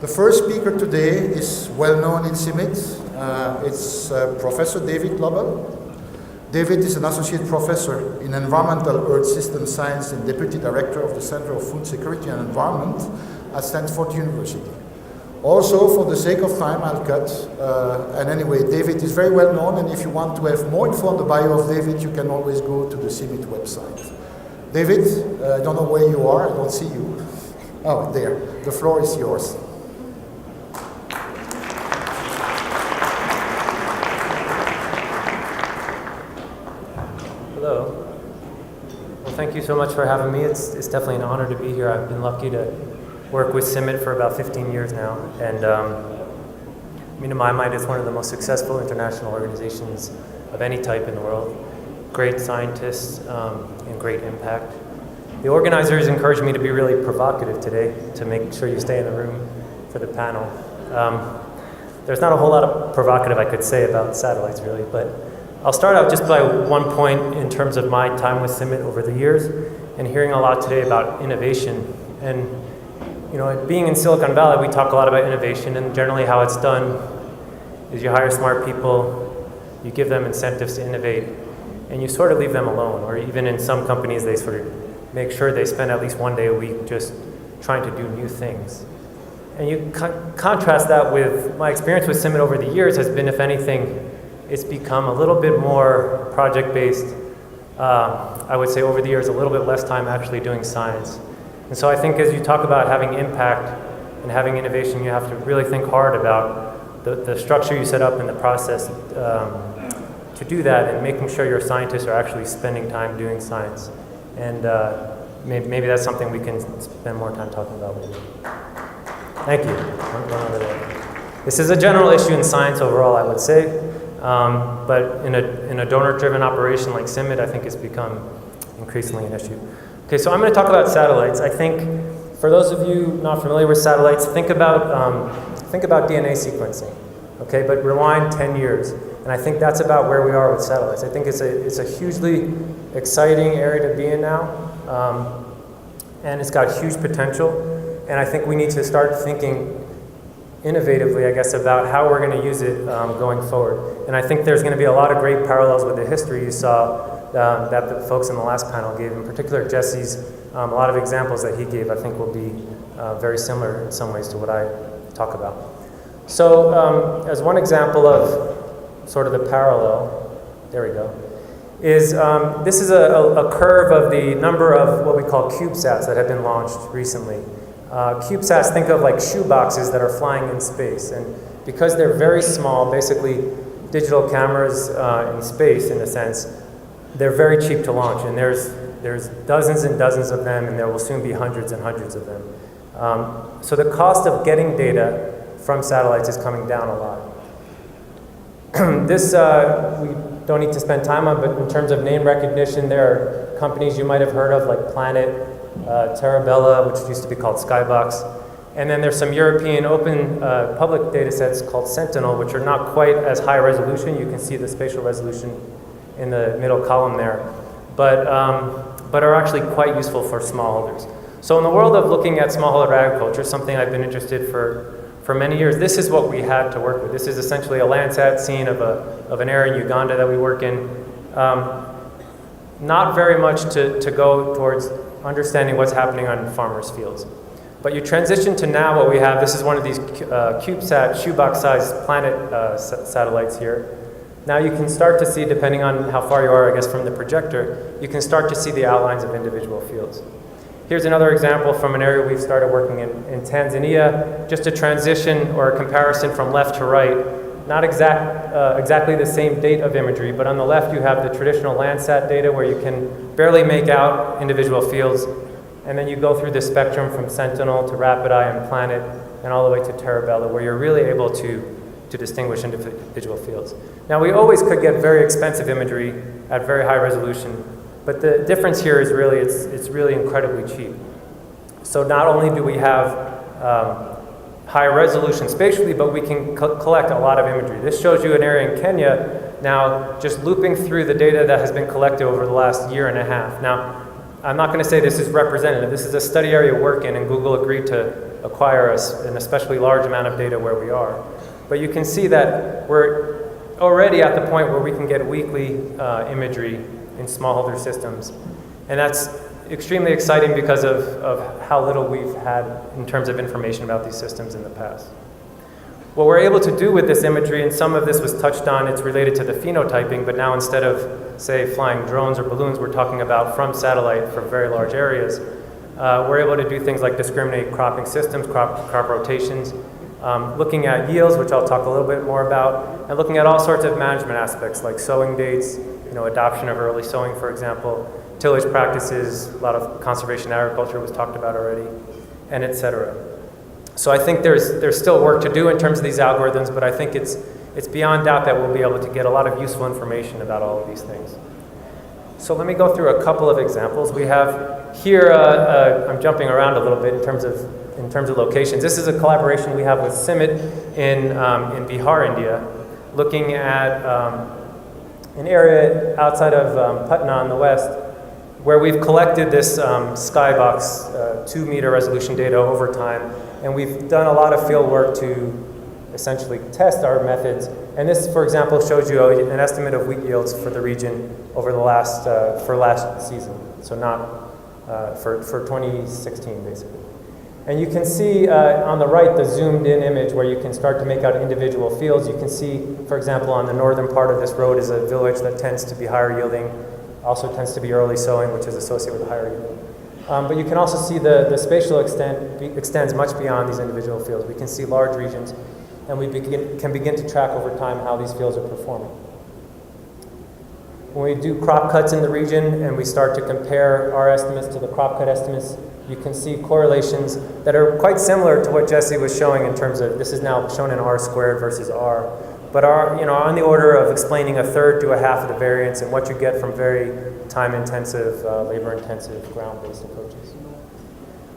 The first speaker today is well known in CIMMYT. It's Professor David Lobell. David is an associate professor in environmental earth system science and deputy director of the Center of Food Security and Environment at Stanford University. Also, for the sake of time, I'll cut. And anyway, David is very well known, and if you want to have more info on the bio of David, you can always go to the CIMMYT website. David, I don't know where you are, I don't see you. Oh, there. The floor is yours. Hello. Well, thank you so much for having me. It's definitely an honor to be here. I've been lucky to work with CIMMYT for about 15 years now, and I mean, in my mind, it's one of the most successful international organizations of any type in the world. Great scientists and great impact. The organizers encouraged me to be really provocative today to make sure you stay in the room for the panel. There's not a whole lot of provocative I could say about satellites, really, but I'll start out just by one point in terms of my time with CIMMYT over the years and hearing a lot today about innovation. And you know, being in Silicon Valley, we talk a lot about innovation, and generally how it's done is you hire smart people, you give them incentives to innovate, and you sort of leave them alone. Or even in some companies, they sort of make sure they spend at least one day a week just trying to do new things. And you contrast that with my experience with CIMMYT over the years has been, if anything, it's become a little bit more project-based. I would say over the years, a little bit less time actually doing science. And so I think as you talk about having impact and having innovation, you have to really think hard about the structure you set up in the process to do that, and making sure your scientists are actually spending time doing science. And maybe that's something we can spend more time talking about later. Thank you. This is a general issue in science overall, I would say. But in a donor-driven operation like CIMMYT, I think it's become increasingly an issue. Okay, so I'm going to talk about satellites. I think for those of you not familiar with satellites, think about DNA sequencing. Okay, but rewind 10 years, and I think that's about where we are with satellites. I think it's a hugely exciting area to be in now, and it's got huge potential. And I think we need to start thinking innovatively, I guess, about how we're going to use it going forward. And I think there's going to be a lot of great parallels with the history you saw that the folks in the last panel gave. In particular, Jesse's, a lot of examples that he gave, I think will be very similar in some ways to what I talk about. So as one example of sort of the parallel, there we go, is this is a curve of the number of what we call CubeSats that have been launched recently. CubeSats, think of like shoe boxes that are flying in space, and because they're very small, basically digital cameras in space in a sense, they're very cheap to launch, and there's dozens and dozens of them, and there will soon be hundreds and hundreds of them. So the cost of getting data from satellites is coming down a lot. This we don't need to spend time on, but in terms of name recognition, there are companies you might have heard of like Planet, Terabella, which used to be called Skybox. And then there's some European open public data sets called Sentinel, which are not quite as high resolution. You can see the spatial resolution in the middle column there, but are actually quite useful for smallholders. So in the world of looking at smallholder agriculture, something I've been interested for many years, this is what we had to work with. This is essentially a Landsat scene of an area in Uganda that we work in. Not very much to go towards understanding what's happening on farmers' fields. But you transition to now what we have. This is one of these CubeSat shoebox-sized Planet satellites here. Now you can start to see, depending on how far you are, I guess, from the projector, you can start to see the outlines of individual fields. Here's another example from an area we've started working in Tanzania, just a transition or a comparison from left to right. Not exactly the same date of imagery, but on the left you have the traditional Landsat data where you can barely make out individual fields, and then you go through the spectrum from Sentinel to RapidEye and Planet, and all the way to Terabella, where you're really able to distinguish individual fields. Now, we always could get very expensive imagery at very high resolution, but the difference here is really, it's really incredibly cheap. So not only do we have high resolution spatially, but we can collect a lot of imagery. This shows you an area in Kenya, now just looping through the data that has been collected over the last year and a half. Now, I'm not going to say this is representative. This is a study area work in, and Google agreed to acquire an especially large amount of data where we are. But you can see that we're already at the point where we can get weekly imagery in smallholder systems. And that's extremely exciting because of how little we've had in terms of information about these systems in the past. What we're able to do with this imagery, and some of this was touched on, it's related to the phenotyping, but now instead of, say, flying drones or balloons, we're talking about from satellite for very large areas. We're able to do things like discriminate cropping systems, crop rotations, looking at yields, which I'll talk a little bit more about, and looking at all sorts of management aspects like sowing dates, adoption of early sowing, for example, tillage practices, a lot of conservation agriculture was talked about already, and et cetera. So I think there's still work to do in terms of these algorithms, but I think it's beyond doubt that we'll be able to get a lot of useful information about all of these things. So let me go through a couple of examples. We have here, I'm jumping around a little bit in terms of locations. This is a collaboration we have with CIMMYT in Bihar, India, looking at an area outside of Patna in the west, where we've collected this skybox 2-meter resolution data over time, and we've done a lot of field work to essentially test our methods. And this, for example, shows you an estimate of wheat yields for the region over the last season, so not for 2016, basically. And you can see on the right the zoomed in image where you can start to make out individual fields. You can see, for example, on the northern part of this road is a village that tends to be higher yielding, also tends to be early sowing, which is associated with higher yielding. But you can also see the spatial extent extends much beyond these individual fields. We can see large regions, and we can begin to track over time how these fields are performing. When we do crop cuts in the region and we start to compare our estimates to the crop cut estimates, you can see correlations that are quite similar to what Jesse was showing in terms of, this is now shown in R squared versus R, but are on the order of explaining 1/3 to 1/2 of the variance and what you get from very time-intensive, labor-intensive, ground-based approaches.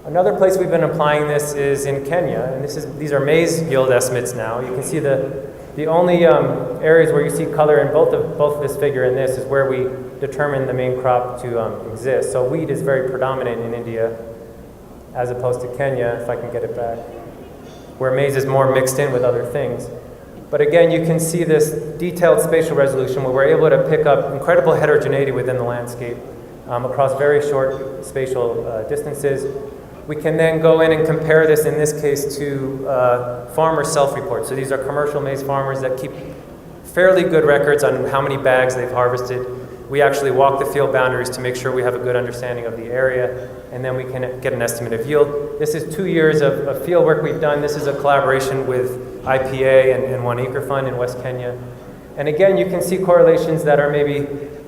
Another place we've been applying this is in Kenya, and these are maize yield estimates now. You can see the only areas where you see color in both this figure and this is where we determine the main crop to exist. So wheat is very predominant in India, as opposed to Kenya, if I can get it back, where maize is more mixed in with other things. But again, you can see this detailed spatial resolution where we're able to pick up incredible heterogeneity within the landscape across very short spatial distances. We can then go in and compare this, in this case, to farmer self-reports. So these are commercial maize farmers that keep fairly good records on how many bags they've harvested. We actually walk the field boundaries to make sure we have a good understanding of the area, and then we can get an estimate of yield. This is 2 years of field work we've done. This is a collaboration with IPA and One Acre Fund in West Kenya. And again, you can see correlations that are maybe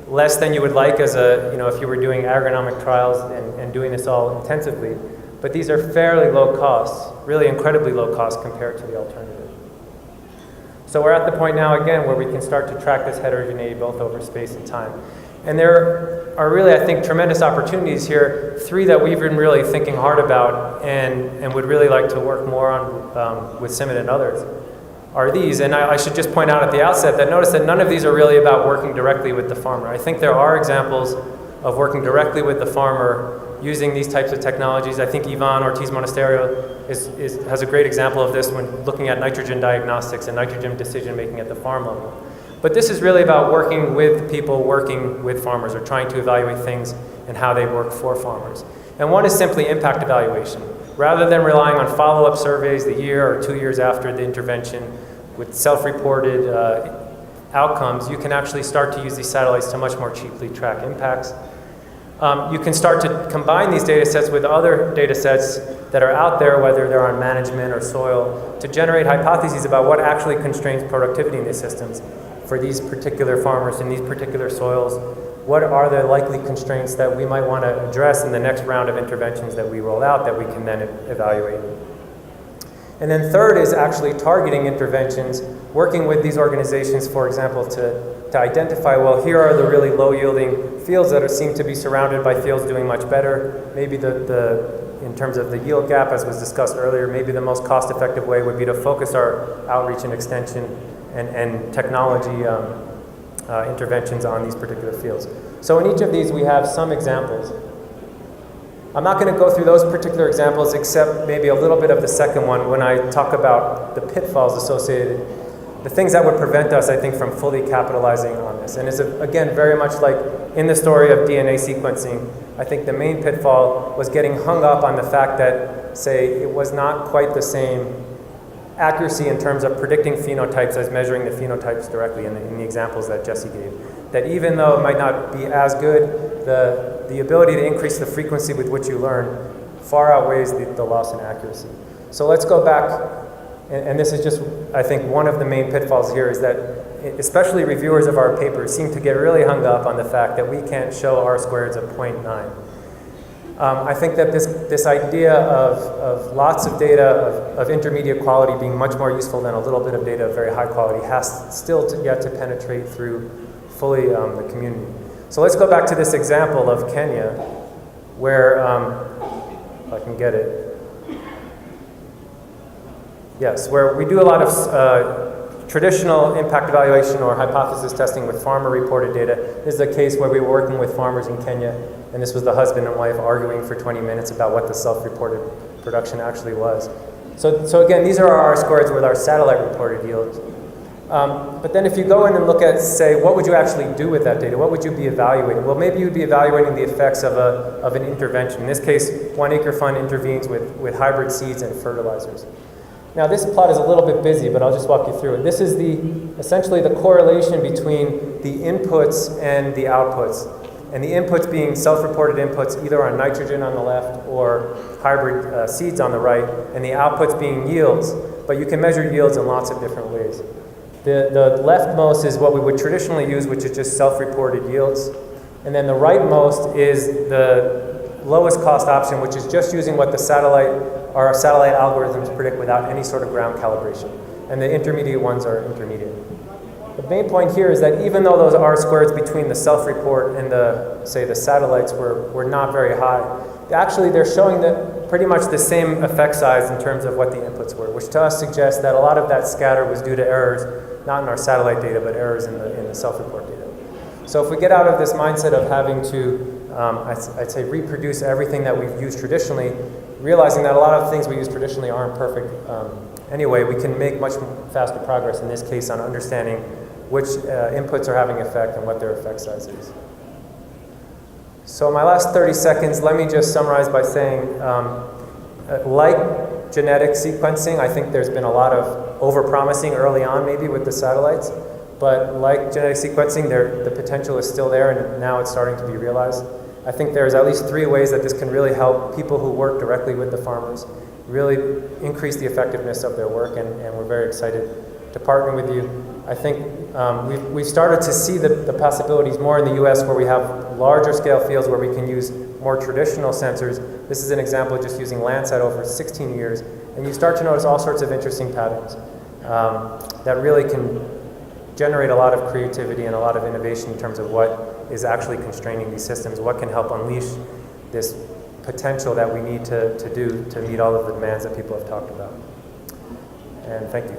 less than you would like as if you were doing agronomic trials and doing this all intensively. But these are fairly low cost, really incredibly low cost compared to the alternative. So we're at the point now, again, where we can start to track this heterogeneity both over space and time. And there are really, I think, tremendous opportunities here, 3 that we've been really thinking hard about and would really like to work more on with CIMMYT and others, are these. And I should just point out at the outset that notice that none of these are really about working directly with the farmer. I think there are examples of working directly with the farmer using these types of technologies. I think Ivan Ortiz Monasterio has a great example of this when looking at nitrogen diagnostics and nitrogen decision making at the farm level. But this is really about working with people, working with farmers, or trying to evaluate things and how they work for farmers. And one is simply impact evaluation. Rather than relying on follow-up surveys the year or 2 years after the intervention with self-reported outcomes, you can actually start to use these satellites to much more cheaply track impacts. You can start to combine these data sets with other data sets that are out there, whether they're on management or soil, to generate hypotheses about what actually constrains productivity in these systems for these particular farmers in these particular soils. What are the likely constraints that we might want to address in the next round of interventions that we roll out that we can then evaluate? And then third is actually targeting interventions, working with these organizations, for example, to identify, well, here are the really low-yielding fields that seem to be surrounded by fields doing much better. Maybe in terms of the yield gap, as was discussed earlier, maybe the most cost-effective way would be to focus our outreach and extension and technology interventions on these particular fields. So in each of these, we have some examples. I'm not going to go through those particular examples except maybe a little bit of the second one when I talk about the pitfalls associated, the things that would prevent us, I think, from fully capitalizing on this. And it's, again, very much like in the story of DNA sequencing, I think the main pitfall was getting hung up on the fact that, say, it was not quite the same accuracy in terms of predicting phenotypes as measuring the phenotypes directly in the examples that Jesse gave. That even though it might not be as good, the ability to increase the frequency with which you learn far outweighs the loss in accuracy. So let's go back, and this is just, I think, one of the main pitfalls here is that especially reviewers of our papers seem to get really hung up on the fact that we can't show R-squareds of 0.9. I think that this idea of lots of data of intermediate quality being much more useful than a little bit of data of very high quality has still yet to penetrate through fully the community. So let's go back to this example of Kenya, where, if I can get it, yes, where we do a lot of traditional impact evaluation or hypothesis testing with farmer-reported data. This is a case where we were working with farmers in Kenya, and this was the husband and wife arguing for 20 minutes about what the self-reported production actually was. So again, these are our R-squareds with our satellite-reported yields. But then if you go in and look at, say, what would you actually do with that data? What would you be evaluating? Well, maybe you'd be evaluating the effects of an intervention. In this case, One Acre Fund intervenes with hybrid seeds and fertilizers. Now this plot is a little bit busy, but I'll just walk you through it. This is essentially the correlation between the inputs and the outputs. And the inputs being self-reported inputs either on nitrogen on the left or hybrid seeds on the right, and the outputs being yields. But you can measure yields in lots of different ways. The leftmost is what we would traditionally use, which is just self-reported yields. And then the rightmost is the lowest cost option, which is just using what our satellite algorithms predict without any sort of ground calibration. And the intermediate ones are intermediate. The main point here is that even though those R-squareds between the self-report and the satellites were not very high, actually they're showing pretty much the same effect size in terms of what the inputs were, which to us suggests that a lot of that scatter was due to errors, not in our satellite data, but errors in the self-report data. So if we get out of this mindset of having to, I'd say, reproduce everything that we've used traditionally, realizing that a lot of things we use traditionally aren't perfect anyway, we can make much faster progress in this case on understanding which inputs are having effect and what their effect size is. So in my last 30 seconds, let me just summarize by saying, like genetic sequencing, I think there's been a lot of overpromising early on maybe with the satellites, but like genetic sequencing, the potential is still there and now it's starting to be realized. I think there's at least 3 ways that this can really help people who work directly with the farmers really increase the effectiveness of their work, and we're very excited to partner with you. I think we've started to see the possibilities more in the US where we have larger scale fields where we can use more traditional sensors. This is an example of just using Landsat over 16 years, and you start to notice all sorts of interesting patterns that really can generate a lot of creativity and a lot of innovation in terms of what is actually constraining these systems, what can help unleash this potential that we need to do to meet all of the demands that people have talked about. And thank you.